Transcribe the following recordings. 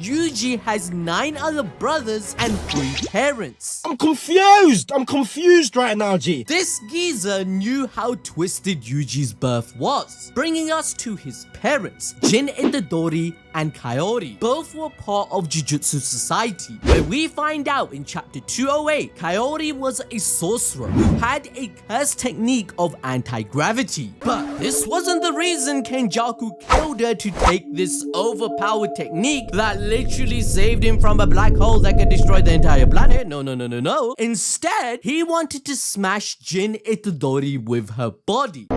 Yuji has 9 other brothers and 3 parents. I'm confused right now, G. This geezer knew how twisted Yuji's birth was, bringing us to his parents, Jin Itadori and Kaori. Both were part of Jujutsu Society, where we find out in chapter 208, Kaori was a sorcerer who had a curse technique of anti-gravity. But this wasn't the reason Kenjaku killed her to take this overpowered technique that literally saved him from a black hole that could destroy the entire planet. No. Instead, he wanted to smash Jin Itadori with her body.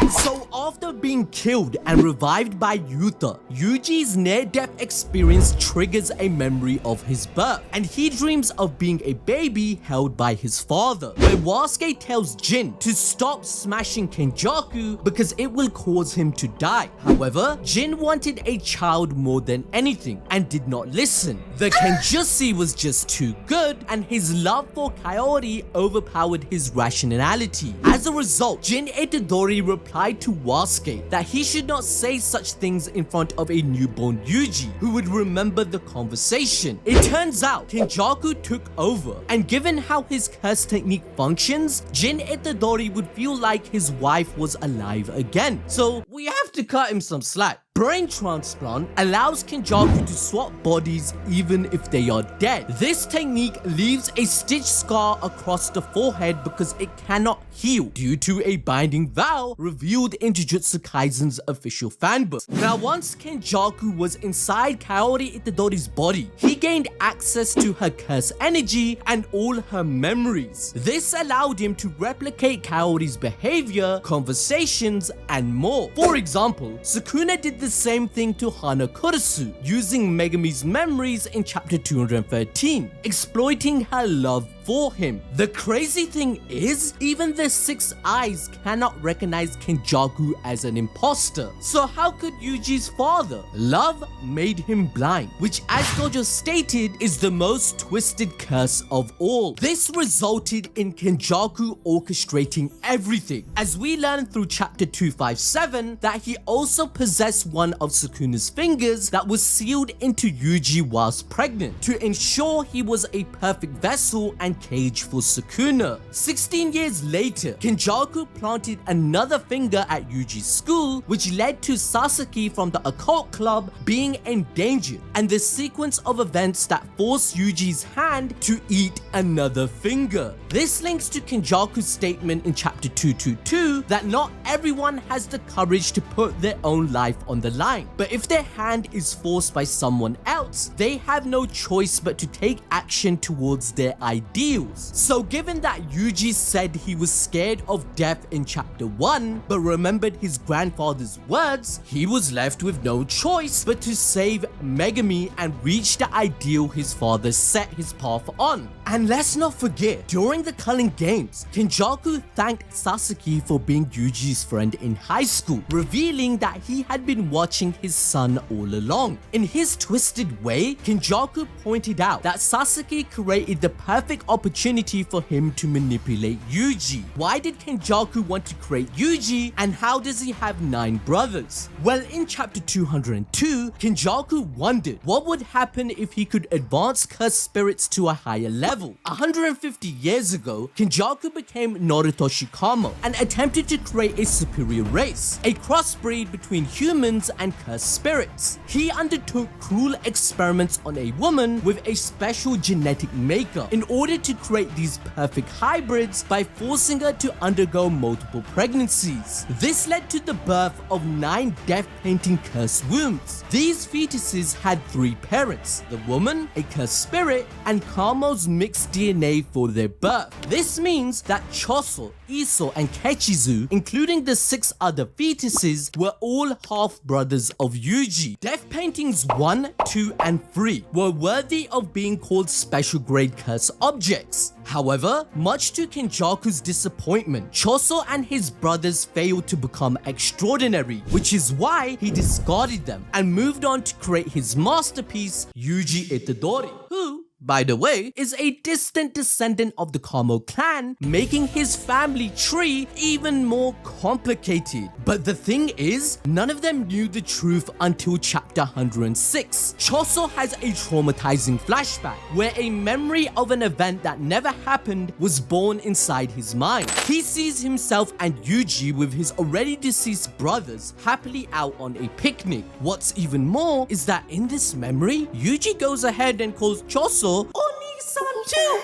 So after being killed and revived by Yuta, Yuji's near-death experience triggers a memory of his birth, and he dreams of being a baby held by his father, where Wasuke tells Jin to stop smashing Kenjaku because it will cause him to die. However, Jin wanted a child more than anything and did not listen. The Kenjutsu was just too good, and his love for Kaori overpowered his rationality. As a result, Jin Itadori replied to Wasuke that he should not say such things in front of a newborn Yuji, who would remember the conversation. It turns out Kenjaku took over, and given how his curse technique functions, Jin Itadori would feel like his wife was alive again. So we have to cut him some slack. Brain transplant allows Kenjaku to swap bodies even if they are dead. This technique leaves a stitch scar across the forehead because it cannot heal due to a binding vow revealed in Jujutsu Kaisen's official fanbook. Now, once Kenjaku was inside Kaori Itadori's body, he gained access to her curse energy and all her memories. This allowed him to replicate Kaori's behavior, conversations, and more. For example, Sukuna did the same thing to Hana Kurisu, using Megami's memories in chapter 213, exploiting her love for him. The crazy thing is, even the 6 eyes cannot recognize Kenjaku as an imposter. So how could Yuji's father? Love made him blind, which, as Gojo stated, is the most twisted curse of all. This resulted in Kenjaku orchestrating everything, as we learn through chapter 257 that he also possessed one of Sukuna's fingers that was sealed into Yuji whilst pregnant, to ensure he was a perfect vessel and cage for Sukuna. 16 years later, Kenjaku planted another finger at Yuji's school, which led to Sasaki from the occult club being endangered, and the sequence of events that forced Yuji's hand to eat another finger. This links to Kenjaku's statement in chapter 222 that not everyone has the courage to put their own life on the line, but if their hand is forced by someone else, they have no choice but to take action towards their ideals. So given that Yuji said he was scared of death in chapter 1 but remembered his grandfather's words, he was left with no choice but to save Megami and reach the ideal his father set his path on. And let's not forget, during the Culling Games, Kenjaku thanked Sasaki for being Yuji's friend in high school, revealing that he had been watching his son all along. In his twisted way, Kenjaku pointed out that Sasaki created the perfect opportunity for him to manipulate Yuji. Why did Kenjaku want to create Yuji, and how does he have 9 brothers? Well, in chapter 202, Kenjaku wondered what would happen if he could advance cursed spirits to a higher level. 150 years ago, Kenjaku became Noritoshi Kamo and attempted to create a superior race, a crossbreed between humans and cursed spirits. He undertook cruel experiments on a woman with a special genetic makeup in order to create these perfect hybrids by forcing her to undergo multiple pregnancies. This led to the birth of 9 death-painting cursed wombs. These fetuses had 3 parents, the woman, a cursed spirit, and Kamo's mixed DNA for their birth. This means that Choso, Iso, and Kechizu, including the 6 other fetuses, were all half-brothers of Yuji. Death paintings 1, 2, and 3 were worthy of being called special grade curse objects. However, much to Kenjaku's disappointment, Choso and his brothers failed to become extraordinary, which is why he discarded them and moved on to create his masterpiece, Yuji Itadori, who by the way, is a distant descendant of the Kamo clan, making his family tree even more complicated. But the thing is, none of them knew the truth until chapter 106. Choso has a traumatizing flashback where a memory of an event that never happened was born inside his mind. He sees himself and Yuji with his already deceased brothers happily out on a picnic. What's even more is that in this memory, Yuji goes ahead and calls Choso Oni-san too.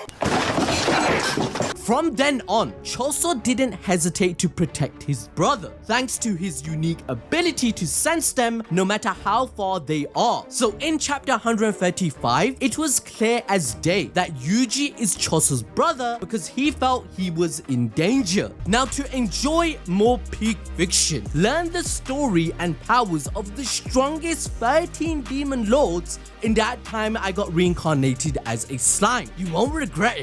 From then on, Choso didn't hesitate to protect his brother, thanks to his unique ability to sense them no matter how far they are. So in chapter 135, it was clear as day that Yuji is Choso's brother because he felt he was in danger. Now to enjoy more peak fiction, learn the story and powers of the strongest 13 demon lords. In that time, I got reincarnated as a slime. You won't regret it.